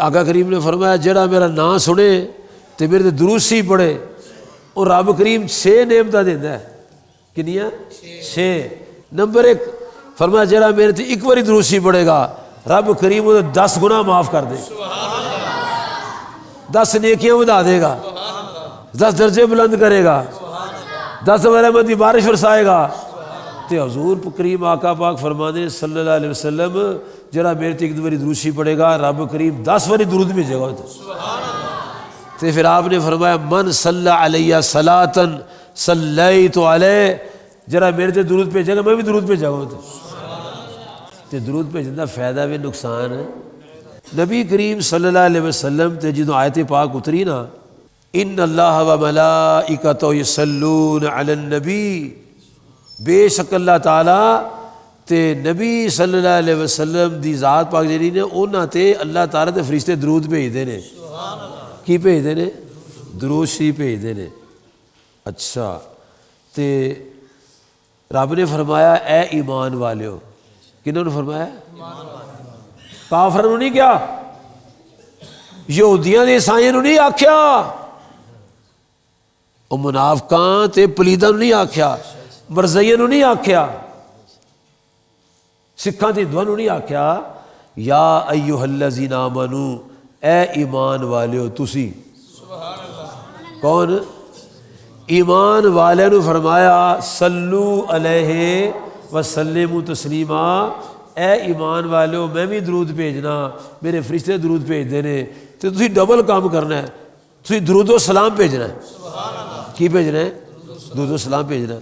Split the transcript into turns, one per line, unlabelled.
آقا کریم نے فرمایا جڑا میرا نام سنے تو میرے تے درود شریف پڑھے اور رب کریم 6 نعمتاں دیندا ہے. کنیاں؟ 6. نمبر 1 فرمایا جڑا میرے تے ایک باری درود شریف پڑھے گا رب کریم وہ 10 گناہ معاف کر دے، 10 نیکیاں بڑھا دے گا، 10 درجے بلند کرے گا، 10 رحمت کی بارش برسائے گا. تے حضور کریم آقا پاک فرمانے صلی اللہ علیہ وسلم جڑا میرے تے ایک باری درود شریف پڑھے گا رب کریم 10 باری درود بھیجے گا. تے پھر آپ نے فرمایا من صلی علیہ صلاۃ صلیت علیہ، جڑا میرے تے درود بھیجے گا میں بھی درود بھیجا گا. تے درود بھیجن دا فائدہ بھی نقصان ہے. نبی کریم صلی اللہ علیہ وسلم تے جدوں آیت پاک اتری نا ان اللہ و ملائکتہ یصلون علی النبی، بے شک اللہ تعالیٰ تے نبی صلی اللہ علیہ وسلم دی ذات پاک جڑی نے انہاں تے اللہ تعالیٰ تے فرشتے درود بھیجدے نے. کی بھیجدے نے؟ درود شریف بھیجدے نے. اچھا تے رب نے فرمایا اے ایمان والیو، کنہوں نے فرمایا؟ کافروں نے نہیں کیا، یہودیاں دے عیسائیاں نے نہیں آکھیا، او منافقاں تے پلیداں نے نہیں آکھیا، مرزیاں نے نہیں آکھیا، سکھاں تے ہندوؤں نے نہیں آکھیا. یا ایھا الذین آمنو، اے ایمان والیو تسی. کون؟ ایمان والے نے فرمایا صلو علیہ وسلموا تسلیما، اے ایمان والو میں بھی درود بھیجنا، میرے فرشتے درود بھیجتے ہیں. تو تسی ڈبل کام کرنا ہے، تسی درود و سلام بھیجنا ہے. کی بھیجنا ہے؟ درود و سلام بھیجنا ہے.